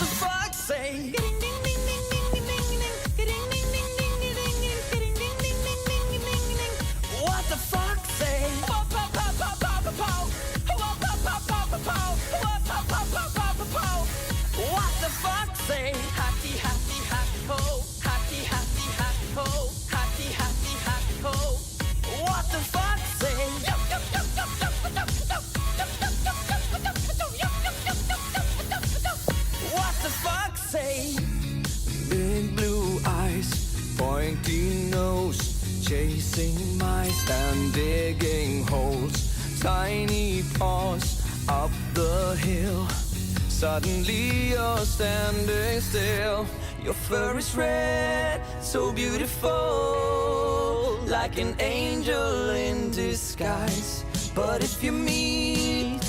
the fuck say? What the fuck say? What the fuck say? Happy, happy, happy ho. Happy, happy, happy ho. Happy, happy, happy ho. What the fuck say? What the fuck say? Big blue eyes, pointy nose, chasing mice and digging holes. Tiny paws up the hill. Suddenly you're standing still. Your fur is red, so beautiful, like an angel in disguise. But if you meet